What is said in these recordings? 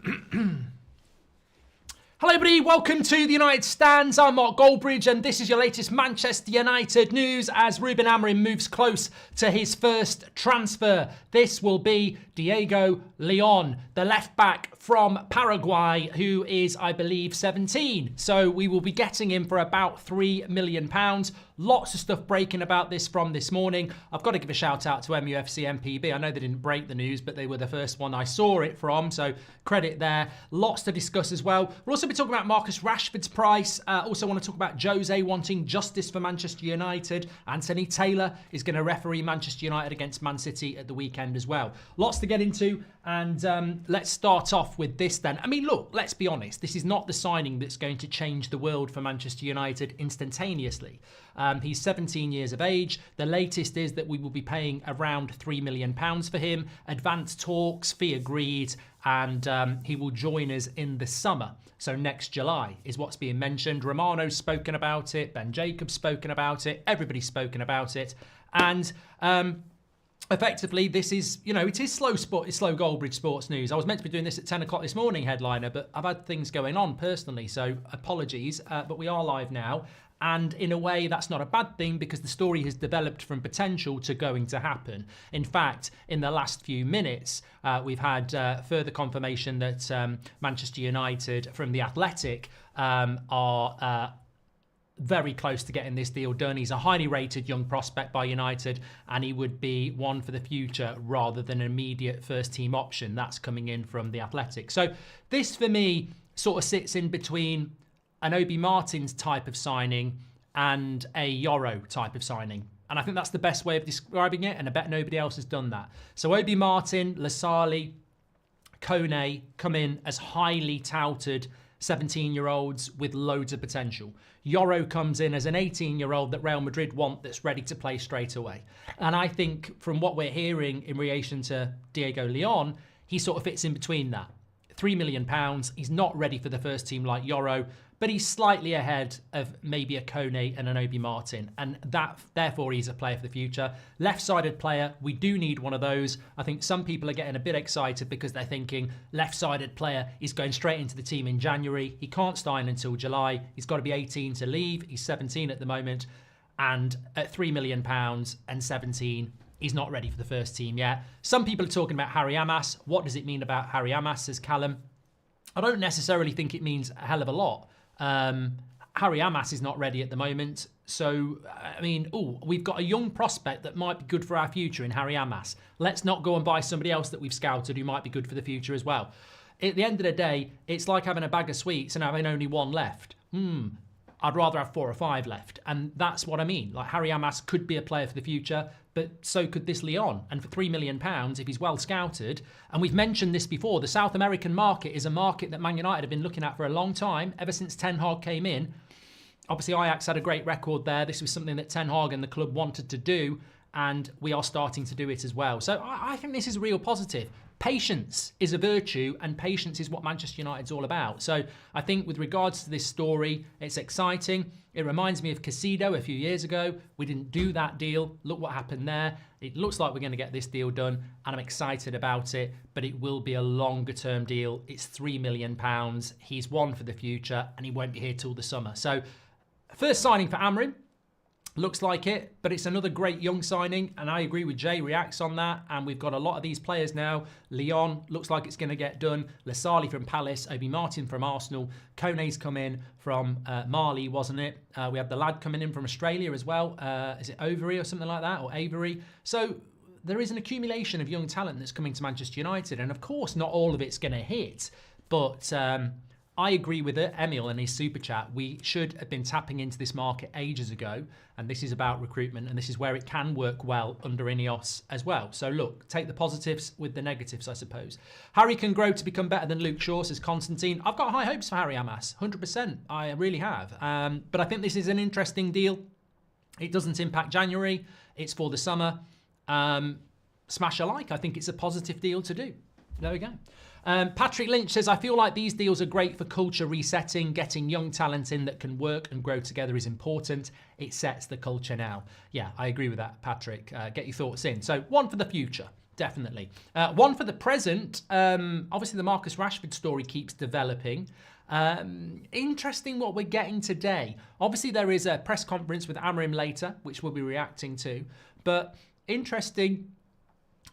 Hello everybody, welcome to the United Stands. I'm Mark Goldbridge and this is your latest Manchester United news as Ruben Amorim moves close to his first transfer. This will be Diego Leon, the left back from Paraguay, who is, I believe, 17. So we will be getting him for about £3 million. Lots of stuff breaking about this from this morning. I've got to give a shout out to MUFC MPB. I know they didn't break the news, but they were the first one I saw it from. So credit there. Lots to discuss as well. We'll also be talking about Marcus Rashford's price. Also want to talk about Jose wanting justice for Manchester United. Anthony Taylor is going to referee Manchester United against Man City at the weekend as well. Lots to get into. And let's start off with this then. I mean, look, let's be honest. This is not the signing that's going to change the world for Manchester United instantaneously. He's 17 years of age. The latest is that we will be paying around £3 million for him. Advanced talks, fee agreed, and he will join us in the summer. So next July is what's being mentioned. Romano's spoken about it. Ben Jacobs spoken about it. Everybody's spoken about it. And effectively, this is, it is slow Goldbridge sports news. I was meant to be doing this at 10 o'clock this morning, headliner, but I've had things going on personally, so apologies. But we are live now. And in a way, that's not a bad thing because the story has developed from potential to going to happen. In fact, in the last few minutes, we've had further confirmation that Manchester United from The Athletic are very close to getting this deal done. He's a highly rated young prospect by United and he would be one for the future rather than an immediate first team option. That's coming in from The Athletic. So this for me sort of sits in between an Obi Martins type of signing and a Yoro type of signing. And I think that's the best way of describing it, and I bet nobody else has done that. So Obi Martin, Lasali, Kone come in as highly touted 17-year-olds with loads of potential. Yoro comes in as an 18-year-old that Real Madrid want that's ready to play straight away. And I think from what we're hearing in relation to Diego Leon, he sort of fits in between that. £3 million, he's not ready for the first team like Yoro, but he's slightly ahead of maybe a Kone and an Obi Martin, and that therefore he's a player for the future. Left-sided player, we do need one of those. I think some people are getting a bit excited because they're thinking left-sided player is going straight into the team in January. He can't sign until July. He's got to be 18 to leave. He's 17 at the moment, and at £3 million and 17, he's not ready for the first team yet. Some people are talking about Harry Amas. What does it mean about Harry Amas, says Callum? I don't necessarily think it means a hell of a lot. Harry Amas is not ready at the moment. So, I mean, we've got a young prospect that might be good for our future in Harry Amas. Let's not go and buy somebody else that we've scouted who might be good for the future as well. At the end of the day, it's like having a bag of sweets and having only one left. I'd rather have 4 or 5 left. And that's what I mean. Like, Harry Amas could be a player for the future, but so could this Leon. And for £3 million, if he's well scouted, and we've mentioned this before, the South American market is a market that Man United have been looking at for a long time, ever since Ten Hag came in. Obviously, Ajax had a great record there. This was something that Ten Hag and the club wanted to do, and we are starting to do it as well. So I think this is a real positive. Patience is a virtue, and patience is what Manchester United's all about. So I think with regards to this story, it's exciting. It reminds me of Casido a few years ago. We didn't do that deal. Look what happened there. It looks like we're going to get this deal done, and I'm excited about it, but it will be a longer-term deal. It's £3 million. He's one for the future, and he won't be here till the summer. So first signing for Amorim. Looks like it, but it's another great young signing, and I agree with Jay Reacts on that, and we've got a lot of these players now. Leon, looks like it's going to get done. Lasali from Palace, Obi Martin from Arsenal. Kone's come in from Mali, wasn't it? We have the lad coming in from Australia as well. Is it Overy or something like that, or Avery? So there is an accumulation of young talent that's coming to Manchester United, and of course not all of it's going to hit, but I agree with it, Emil, in his super chat. We should have been tapping into this market ages ago, and this is about recruitment, and this is where it can work well under Ineos as well. So look, take the positives with the negatives, I suppose. Harry can grow to become better than Luke Shaw, says Constantine. I've got high hopes for Harry Amas, 100%. I really have. But I think this is an interesting deal. It doesn't impact January. It's for the summer. Smash a like. I think it's a positive deal to do. There we go. Patrick Lynch says, I feel like these deals are great for culture resetting. Getting young talent in that can work and grow together is important. It sets the culture now. Yeah, I agree with that, Patrick. Get your thoughts in. So one for the future. definitely. One for the present. Obviously, the Marcus Rashford story keeps developing. Interesting what we're getting today. Obviously, there is a press conference with Amorim later, which we'll be reacting to. But interesting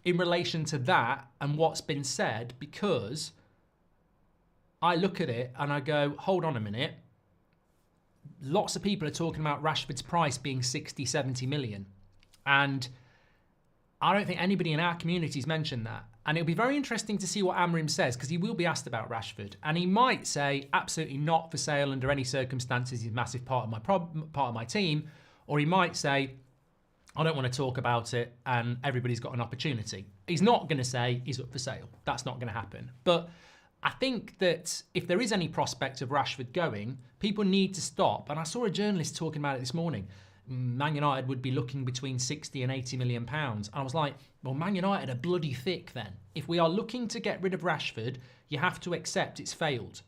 in relation to that and what's been said, because I look at it and I go, hold on a minute. Lots of people are talking about Rashford's price being 60, 70 million. And I don't think anybody in our community's mentioned that. And it'll be very interesting to see what Amorim says, because he will be asked about Rashford. And he might say, absolutely not for sale under any circumstances. He's a massive part of my team. Or he might say, I don't want to talk about it and everybody's got an opportunity. He's not going to say he's up for sale. That's not going to happen. But I think that if there is any prospect of Rashford going, people need to stop. And I saw a journalist talking about it this morning. Man United would be looking between 60 and 80 million pounds. I was like, well, Man United are bloody thick then. If we are looking to get rid of Rashford, you have to accept it's failed.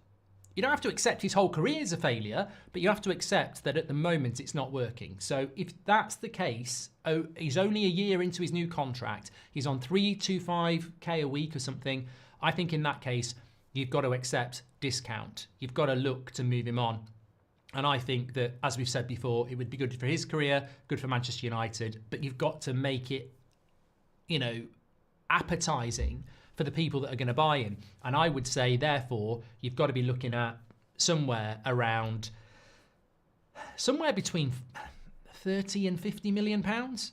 You don't have to accept his whole career is a failure, but you have to accept that at the moment it's not working. So if that's the case, he's only a year into his new contract. He's on 325k a week or something. I think in that case, you've got to accept discount. You've got to look to move him on. And I think that, as we've said before, it would be good for his career, good for Manchester United, but you've got to make it, appetising for the people that are going to buy him. And I would say, therefore, you've got to be looking at somewhere between 30 and 50 million pounds.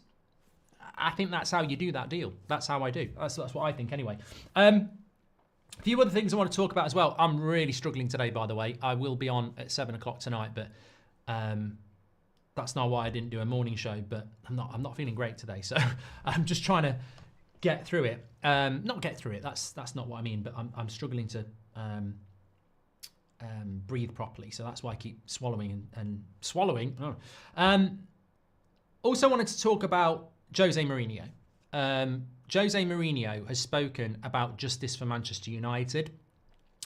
I think that's how you do that deal. That's how I do. That's what I think anyway. A few other things I want to talk about as well. I'm really struggling today, by the way. I will be on at 7 o'clock tonight, but that's not why I didn't do a morning show. But I'm not feeling great today, so I'm just trying to get through it. Not get through it. That's not what I mean. But I'm struggling to breathe properly, so that's why I keep swallowing and swallowing. Also wanted to talk about Jose Mourinho. Jose Mourinho has spoken about justice for Manchester United.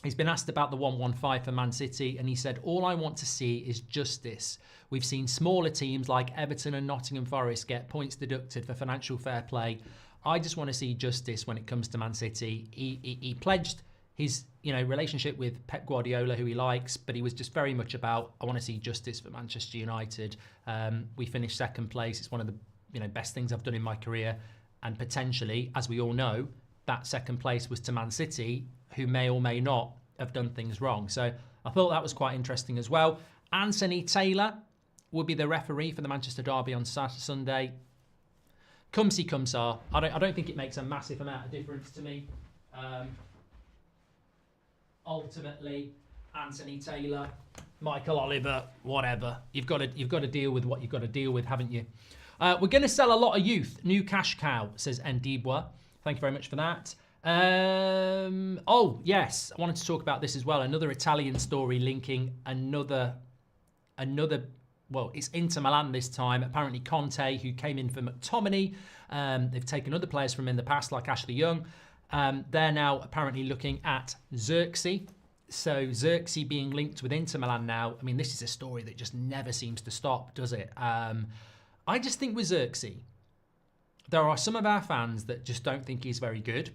He's been asked about the 115 for Man City, and he said, all I want to see is justice. We've seen smaller teams like Everton and Nottingham Forest get points deducted for financial fair play. I just want to see justice when it comes to Man City. He pledged his relationship with Pep Guardiola, who he likes, but he was just very much about, I want to see justice for Manchester United. We finished second place. It's one of the best things I've done in my career. And potentially, as we all know, that second place was to Man City, who may or may not have done things wrong. So I thought that was quite interesting as well. Anthony Taylor will be the referee for the Manchester Derby on Sunday. Come see, come sir. I don't think it makes a massive amount of difference to me. Ultimately, Anthony Taylor, Michael Oliver, whatever. You've got to deal with what you've got to deal with, haven't you? We're going to sell a lot of youth. New cash cow, says Ndibwa. Thank you very much for that. Oh, yes. I wanted to talk about this as well. Another Italian story linking another. Well, it's Inter Milan this time. Apparently Conte, who came in for McTominay. They've taken other players from in the past, like Ashley Young. They're now apparently looking at Zirkzee. So Zirkzee being linked with Inter Milan now. I mean, this is a story that just never seems to stop, does it? I just think with Zirkzee, there are some of our fans that just don't think he's very good.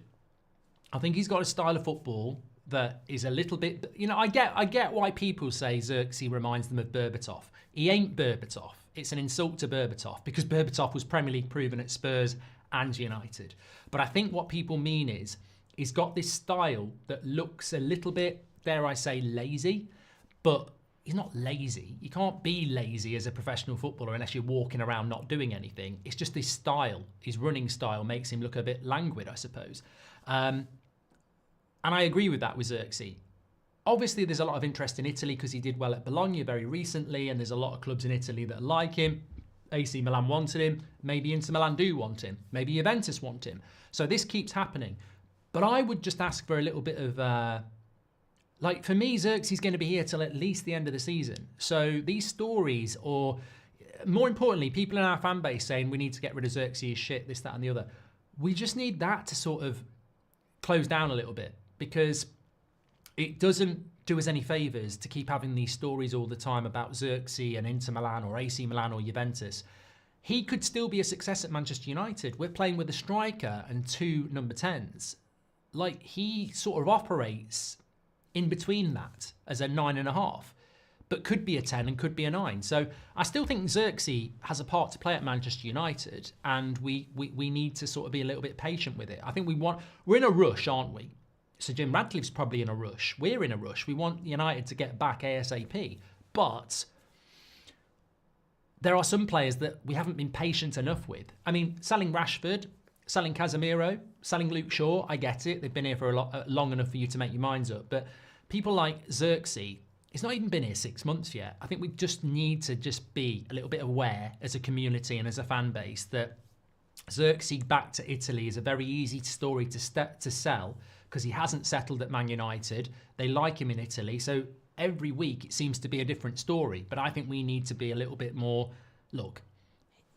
I think he's got a style of football that is a little bit, I get why people say Zirkzee reminds them of Berbatov. He ain't Berbatov. It's an insult to Berbatov because Berbatov was Premier League proven at Spurs and United. But I think what people mean is he's got this style that looks a little bit, dare I say, lazy, but he's not lazy. You can't be lazy as a professional footballer unless you're walking around not doing anything. It's just his style, his running style makes him look a bit languid, I suppose. And I agree with that with Zirkzee. Obviously, there's a lot of interest in Italy because he did well at Bologna very recently, and there's a lot of clubs in Italy that like him. AC Milan wanted him. Maybe Inter Milan do want him. Maybe Juventus want him. So this keeps happening. But I would just ask for a little bit of... for me, Zirkzee's going to be here till at least the end of the season. So these stories, or more importantly, people in our fan base saying we need to get rid of Zirkzee, is shit, this, that and the other. We just need that to sort of close down a little bit, because it doesn't do us any favours to keep having these stories all the time about Zirkzee and Inter Milan or AC Milan or Juventus. he could still be a success at Manchester United. We're playing with a striker and 2 number 10s. Like, he sort of operates in between that as a 9.5, but could be a 10 and could be a 9. So I still think Zirkzee has a part to play at Manchester United, and we need to sort of be a little bit patient with it. I think we're in a rush, aren't we? So Jim Radcliffe's probably in a rush. We're in a rush. We want United to get back ASAP. But there are some players that we haven't been patient enough with. I mean, selling Rashford, selling Casemiro, selling Luke Shaw, I get it. They've been here for long enough for you to make your minds up. But people like Zirkzee, he's not even been here 6 months yet. I think we just need to just be a little bit aware as a community and as a fan base that Zirkzee back to Italy is a very easy story to sell because he hasn't settled at Man United. They like him in Italy. So every week it seems to be a different story. But I think we need to be a little bit more, look,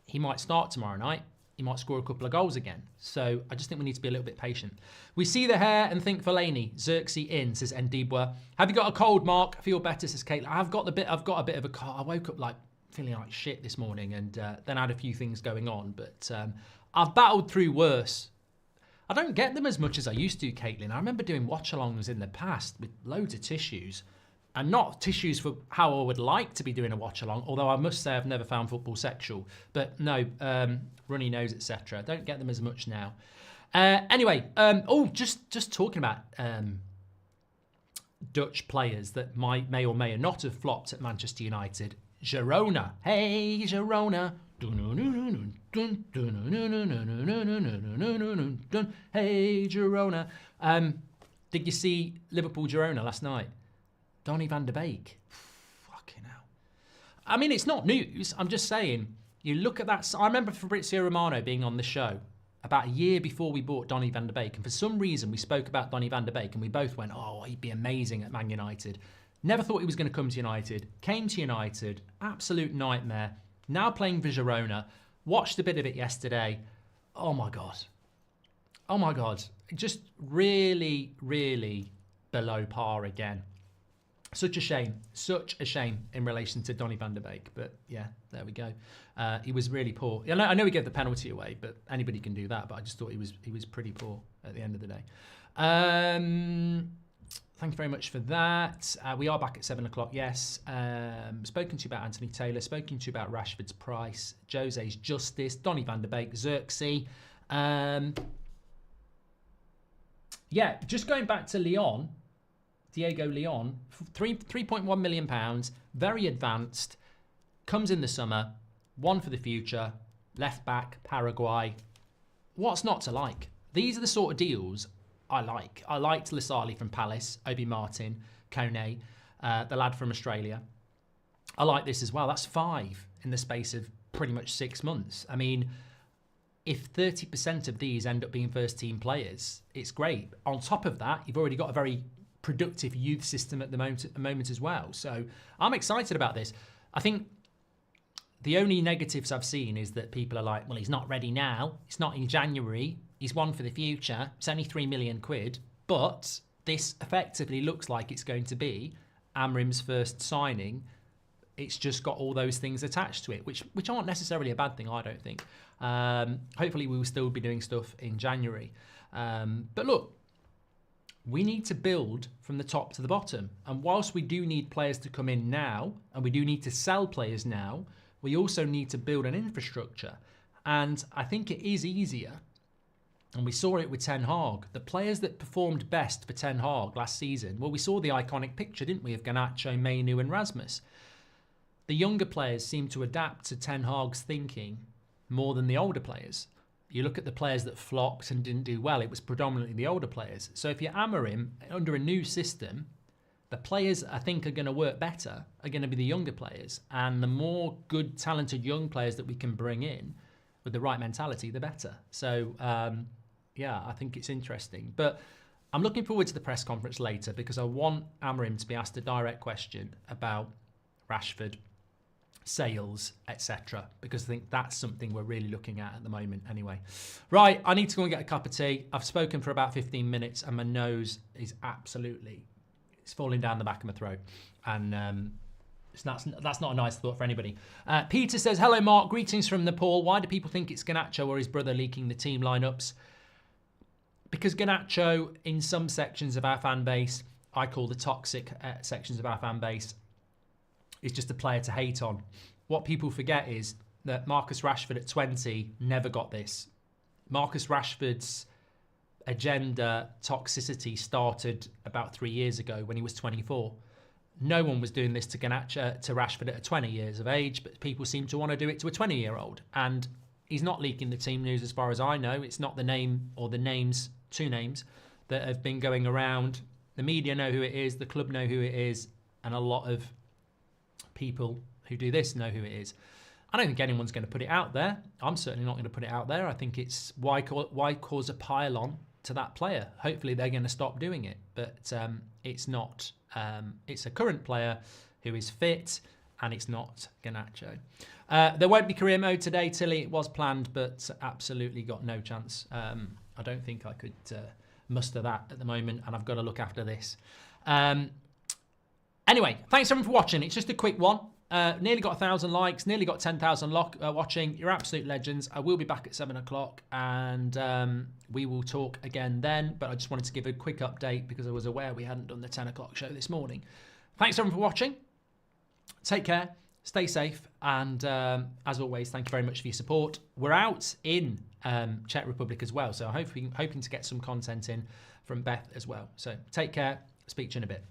he might start tomorrow night. He might score a couple of goals again. So I just think we need to be a little bit patient. We see the hair and think Fellaini. Zirkzee in, says Ndibwa. Have you got a cold, Mark? Feel better, says Caitlin. I've got a bit of a cold. I woke up like feeling like shit this morning, and then I had a few things going on. But I've battled through worse. I don't get them as much as I used to, Caitlin. I remember doing watch-alongs in the past with loads of tissues. And not tissues for how I would like to be doing a watch-along, although I must say I've never found football sexual. But no, runny nose, etc. Don't get them as much now. Anyway, just talking about Dutch players that may or may not have flopped at Manchester United. Girona. Hey, Girona. Hey, Girona. Did you see Liverpool-Girona last night? Donny van de Beek. Fucking hell. I mean, it's not news. I'm just saying, you look at that. I remember Fabrizio Romano being on the show about a year before we bought Donny van de Beek. And for some reason, we spoke about Donny van de Beek and we both went, oh, he'd be amazing at Man United. Never thought he was going to come to United. Came to United. Absolute nightmare. Now playing for Girona. Watched a bit of it yesterday. Oh, my God. Oh, my God. Just really, really below par again. Such a shame in relation to Donny van de Beek. But yeah, there we go. He was really poor. I know he gave the penalty away, but anybody can do that. But I just thought he was pretty poor at the end of the day. Thank you very much for that. We are back at 7 o'clock, yes. Spoken to you about Anthony Taylor, spoken to you about Rashford's price, Jose's justice, Donny van de Beek, Zirkzee. Yeah, just going back to Lyon, Diego Leon, £3.1 million, very advanced, comes in the summer, one for the future, left back, Paraguay. What's not to like? These are the sort of deals I like. I liked Lasali from Palace, Obi Martin, Kone, the lad from Australia. I like this as well. That's 5 in the space of pretty much 6 months. I mean, if 30% of these end up being first team players, it's great. On top of that, you've already got a very productive youth system at the moment as well. So I'm excited about this. I think the only negatives I've seen is that people are like, well, he's not ready now. It's not in January. He's one for the future. It's only £3 million. But this effectively looks like it's going to be Amorim's first signing. It's just got all those things attached to it, which aren't necessarily a bad thing, I don't think. Hopefully we will still be doing stuff in January. But look, we need to build from the top to the bottom. And whilst we do need players to come in now, and we do need to sell players now, we also need to build an infrastructure. And I think it is easier, and we saw it with Ten Hag. The players that performed best for Ten Hag last season, well, we saw the iconic picture, didn't we, of Garnacho, Mainu and Rasmus. The younger players seem to adapt to Ten Hag's thinking more than the older players. You look at the players that flopped and didn't do well, it was predominantly the older players. So if you're Amorim, under a new system, the players I think are going to work better are going to be the younger players. And the more good, talented young players that we can bring in with the right mentality, the better. So, yeah, I think it's interesting. But I'm looking forward to the press conference later because I want Amorim to be asked a direct question about Rashford, sales, etc. because I think that's something we're really looking at the moment anyway. Right, I need to go and get a cup of tea. I've spoken for about 15 minutes and my nose is it's falling down the back of my throat. And That's not a nice thought for anybody. Peter says, hello, Mark. Greetings from Nepal. Why do people think it's Garnacho or his brother leaking the team lineups? Because Garnacho, in some sections of our fan base, I call the toxic sections of our fan base, is just a player to hate on. What people forget is that Marcus Rashford at 20 never got this. Marcus Rashford's agenda toxicity started about 3 years ago when he was 24. No one was doing this to Garnacho, to Rashford at 20 years of age, but people seem to want to do it to a 20-year-old. And he's not leaking the team news as far as I know. It's not the name or the names, 2 names, that have been going around. The media know who it is, the club know who it is, and a lot of people who do this know who it is. I don't think anyone's going to put it out there. I'm certainly not going to put it out there. I think it's why cause a pile-on to that player. Hopefully they're going to stop doing it, but it's not. It's a current player who is fit, and it's not Garnacho. There won't be career mode today, Tilly. It was planned, but absolutely got no chance. I don't think I could muster that at the moment, and I've got to look after this. Anyway, thanks everyone for watching. It's just a quick one. Nearly got 1,000 likes, nearly got 10,000 watching. You're absolute legends. I will be back at 7 o'clock, and we will talk again then. But I just wanted to give a quick update because I was aware we hadn't done the 10 o'clock show this morning. Thanks everyone for watching. Take care, stay safe, and as always, thank you very much for your support. We're out in Czech Republic as well, so hoping to get some content in from Beth as well. So take care. Speak to you in a bit.